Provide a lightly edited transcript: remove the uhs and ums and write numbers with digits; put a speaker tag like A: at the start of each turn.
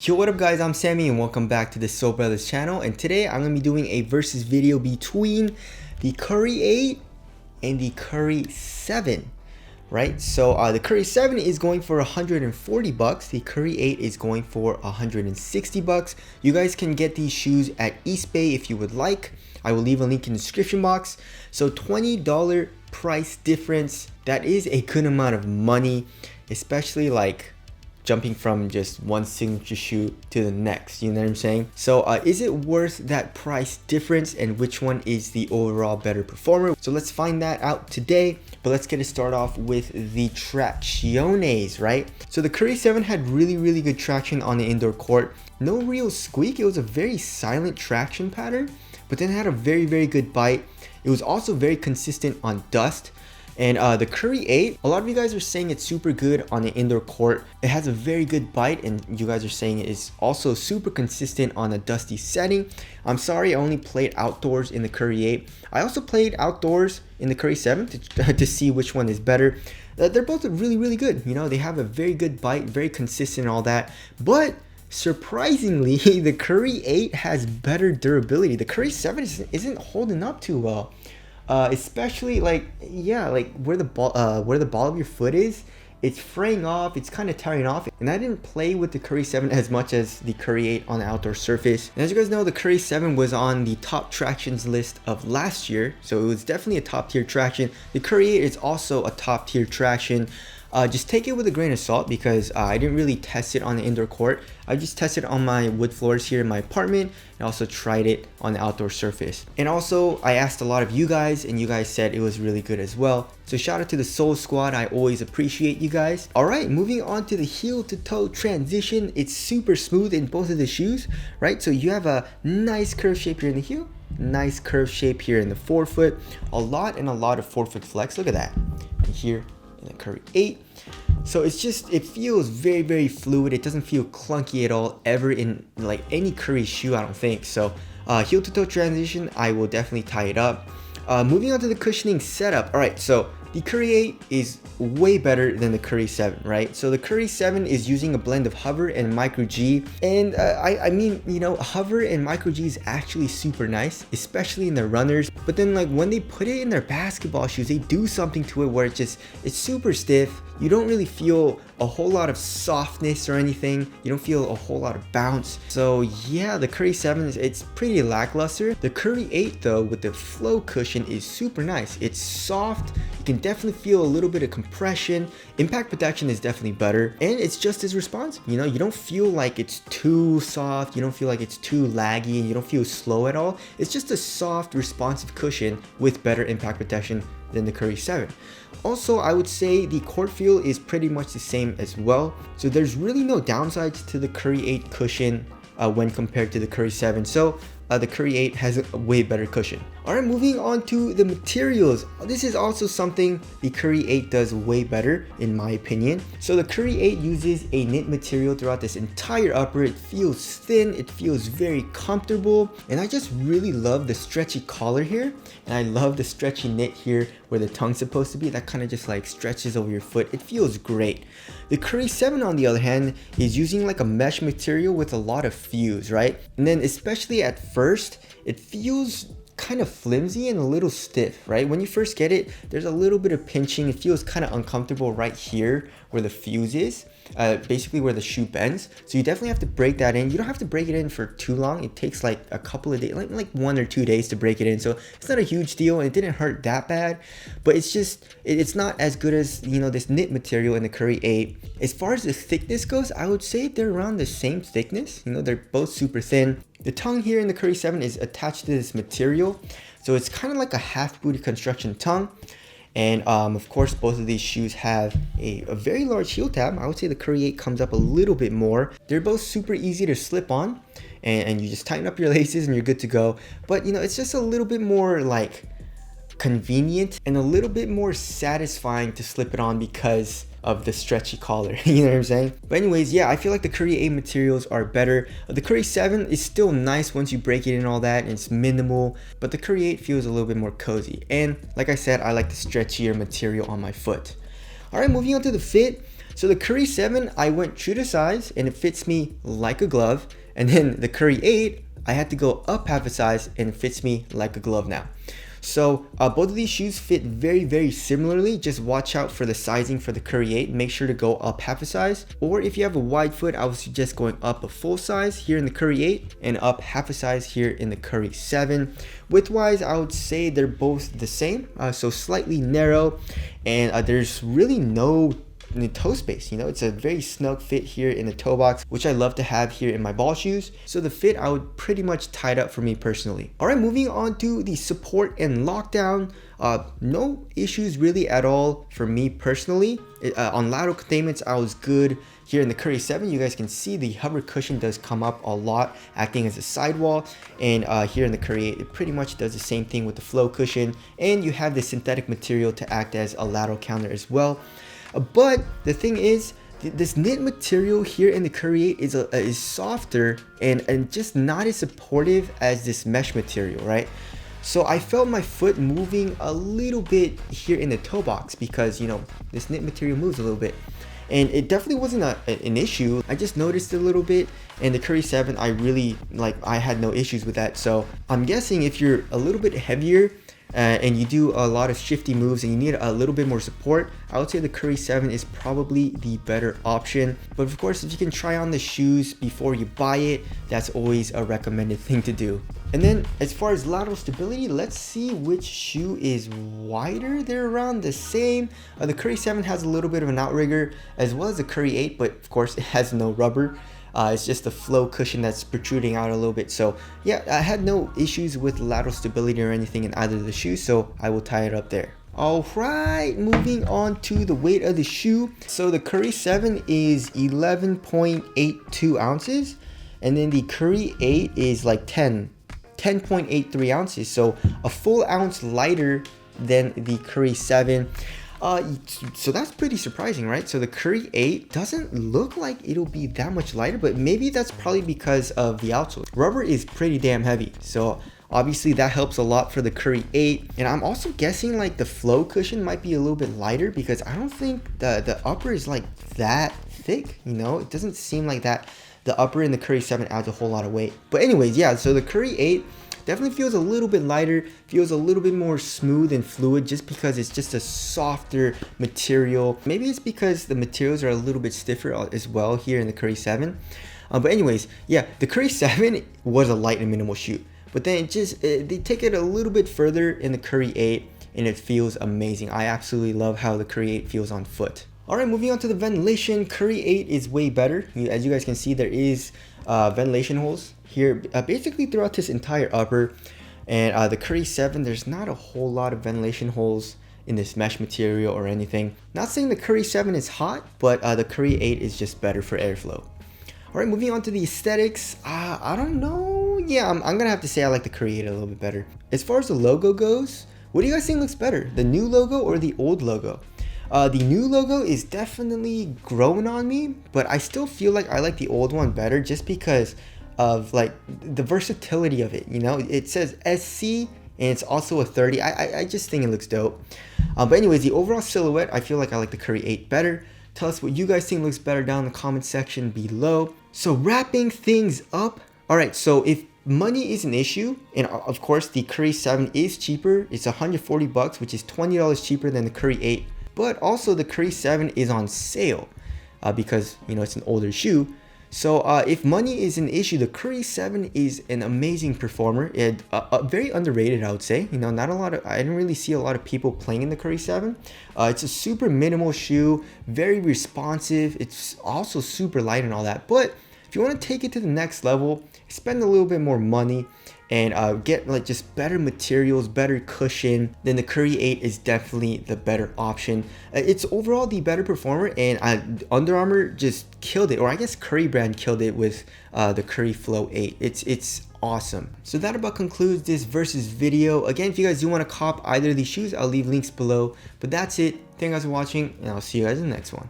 A: Yo, what up guys, I'm Sammy and welcome back to the Soul Brothers channel, and today I'm going to be doing a versus video between the Curry 8 and the Curry 7, right? So the Curry 7 is going for 140 bucks, the Curry 8 is going for 160 bucks. You guys can get these shoes at Eastbay if you would like. I will leave a link in the description box. So $20 price difference, that is a good amount of money, especially like jumping from just one signature shoe to the next, you know what I'm saying? So is it worth that price difference, and which one is the overall better performer? So let's find that out today, but let's get it started off with the tracciones, right? So the Curry 7 had really good traction on the indoor court. No real squeak, it was a very silent traction pattern, but then it had a very good bite. It was also very consistent on dust. And the Curry 8, a lot of you guys are saying it's super good on the indoor court. It has a very good bite, and you guys are saying it is also super consistent on a dusty setting. I'm sorry, I only played outdoors in the Curry 8. I also played outdoors in the Curry 7 to see which one is better. They're both really good. You know, they have a very good bite, very consistent and all that. But surprisingly, the Curry 8 has better durability. The Curry 7 isn't holding up too well. Especially like where the ball of your foot is, it's fraying off, it's kind of tearing off. And I didn't play with the Curry 7 as much as the Curry 8 on the outdoor surface. And as you guys know, the Curry 7 was on the top tractions list of last year, so it was definitely a top tier traction. The Curry 8 is also a top tier traction. Just take it with a grain of salt, because I didn't really test it on the indoor court. I just tested on my wood floors here in my apartment, and also tried it on the outdoor surface. And also, I asked a lot of you guys, and you guys said it was really good as well. So shout out to the Soul Squad, I always appreciate you guys. Alright, moving on to the heel to toe transition. It's super smooth in both of the shoes, right? So you have a nice curve shape here in the heel, nice curve shape here in the forefoot, a lot of forefoot flex. Look at that. And here in the Curry 8. So it's just, it feels very fluid. It doesn't feel clunky at all ever in like any Curry shoe, I don't think. So heel to toe transition, I will definitely tie it up. Moving on to the cushioning setup. All right, so the Curry 8 is way better than the Curry 7, right? So the Curry 7 is using a blend of hover and micro G, and I mean, you know, hover and micro G is actually super nice, especially in the runners. But then like when they put it in their basketball shoes, they do something to it where it's super stiff. You don't really feel a whole lot of softness or anything. You don't feel a whole lot of bounce. So yeah, the Curry 7 it's pretty lackluster. The Curry 8 though, with the flow cushion, is super nice. It's soft. You can definitely feel a little bit of compression. Impact protection is definitely better, and it's just as responsive. You know, you don't feel like it's too soft. You don't feel like it's too laggy, and you don't feel slow at all. It's just a soft, responsive cushion with better impact protection than the Curry 7. Also, I would say the court feel is pretty much the same as well. So there's really no downsides to the Curry 8 cushion when compared to the Curry 7. So the Curry 8 has a way better cushion. Alright, moving on to the materials. This is also something the Curry 8 does way better, in my opinion. So the Curry 8 uses a knit material throughout this entire upper. It feels thin, it feels very comfortable, and I just really love the stretchy collar here, and I love the stretchy knit here where the tongue's supposed to be. That kind of just like stretches over your foot. It feels great. The Curry 7 on the other hand is using like a mesh material with a lot of fuse, right? And then especially at first, it feels kind of flimsy and a little stiff, right? When you first get it, there's a little bit of pinching. It feels kind of uncomfortable right here where the fuse is, basically where the shoe bends. So you definitely have to break that in. You don't have to break it in for too long. It takes like a couple of days, like 1 or 2 days to break it in. So it's not a huge deal, and it didn't hurt that bad, but it's just, it's not as good as, you know, this knit material in the Curry 8. As far as the thickness goes, I would say they're around the same thickness. You know, they're both super thin. The tongue here in the Curry 7 is attached to this material, so it's kind of like a half booty construction tongue. And of course, both of these shoes have a very large heel tab. I would say the Curry 8 comes up a little bit more. They're both super easy to slip on, and you just tighten up your laces and you're good to go. But you know, it's just a little bit more like convenient and a little bit more satisfying to slip it on because of the stretchy collar. You know what I'm saying? But anyways, yeah, I feel like the Curry 8 materials are better. The Curry 7 is still nice once you break it in and all that, and it's minimal, but the Curry 8 feels a little bit more cozy. And like I said, I like the stretchier material on my foot. All right, moving on to the fit. So the Curry 7, I went true to size and it fits me like a glove. And then the Curry 8, I had to go up half a size and it fits me like a glove now. So both of these shoes fit very, very similarly. Just watch out for the sizing for the Curry 8. Make sure to go up half a size. Or if you have a wide foot, I would suggest going up a full size here in the Curry 8 and up half a size here in the Curry 7. Width-wise, I would say they're both the same. So slightly narrow, and there's really no in the toe space. It's a very snug fit here in the toe box, which I love to have here in my ball shoes. So the fit, I would pretty much tie it up for me personally. All right, moving on to the support and lockdown. No issues really at all for me personally. On lateral containments, I was good. Here in the Curry 7, you guys can see the hover cushion does come up a lot, acting as a sidewall. And here in the Curry 8, it pretty much does the same thing with the flow cushion. And you have the synthetic material to act as a lateral counter as well. But the thing is, this knit material here in the Curry 8 is softer and just not as supportive as this mesh material, right? So I felt my foot moving a little bit here in the toe box because, this knit material moves a little bit. And it definitely wasn't an issue. I just noticed a little bit. And the Curry 7, I had no issues with that. So I'm guessing if you're a little bit heavier, and you do a lot of shifty moves and you need a little bit more support, I would say the Curry 7 is probably the better option. But of course, if you can try on the shoes before you buy it, that's always a recommended thing to do. And then as far as lateral stability, let's see which shoe is wider. They're around the same. The Curry 7 has a little bit of an outrigger as well as the Curry 8, but of course it has no rubber. It's just the flow cushion that's protruding out a little bit. So yeah, I had no issues with lateral stability or anything in either of the shoes, so I will tie it up there. All right, moving on to the weight of the shoe. So the Curry 7 is 11.82 ounces, and then the Curry 8 is like 10.83 ounces. So a full ounce lighter than the Curry 7. So that's pretty surprising, right? So the Curry 8 doesn't look like it'll be that much lighter, but maybe that's probably because of the outsole. Rubber is pretty damn heavy, so obviously that helps a lot for the Curry 8. And I'm also guessing like the flow cushion might be a little bit lighter because I don't think the upper is like that thick, it doesn't seem like that. The upper in the Curry 7 adds a whole lot of weight. But anyways, yeah, so the Curry 8 definitely feels a little bit lighter, feels a little bit more smooth and fluid just because it's just a softer material. Maybe it's because the materials are a little bit stiffer as well here in the Curry 7. But anyways, yeah, the Curry 7 was a light and minimal shoe. But then they take it a little bit further in the Curry 8 and it feels amazing. I absolutely love how the Curry 8 feels on foot. All right, moving on to the ventilation. Curry 8 is way better. As you guys can see, there is ventilation holes here basically throughout this entire upper. And the Curry 7, there's not a whole lot of ventilation holes in this mesh material or anything. Not saying the Curry 7 is hot, but the Curry 8 is just better for airflow. All right, moving on to the aesthetics. I don't know. Yeah, I'm gonna have to say I like the Curry 8 a little bit better. As far as the logo goes, what do you guys think looks better? The new logo or the old logo? The new logo is definitely growing on me, but I still feel like I like the old one better just because of like the versatility of it. It says SC and it's also a 30. I just think it looks dope. But anyways, the overall silhouette, I feel like I like the Curry 8 better. Tell us what you guys think looks better down in the comment section below. So wrapping things up. All right, so if money is an issue, and of course the Curry 7 is cheaper, it's $140, which is $20 cheaper than the Curry 8. But also the Curry 7 is on sale because it's an older shoe. So if money is an issue, the Curry 7 is an amazing performer. It very underrated, I would say. I didn't really see a lot of people playing in the Curry 7. It's a super minimal shoe, very responsive. It's also super light and all that. But if you want to take it to the next level, spend a little bit more money and get like just better materials, better cushion, then the Curry 8 is definitely the better option. It's overall the better performer, and Under Armour just killed it, or I guess Curry brand killed it with the Curry Flow 8. It's awesome. So that about concludes this versus video. Again, if you guys do want to cop either of these shoes, I'll leave links below. But that's it. Thank you guys for watching, and I'll see you guys in the next one.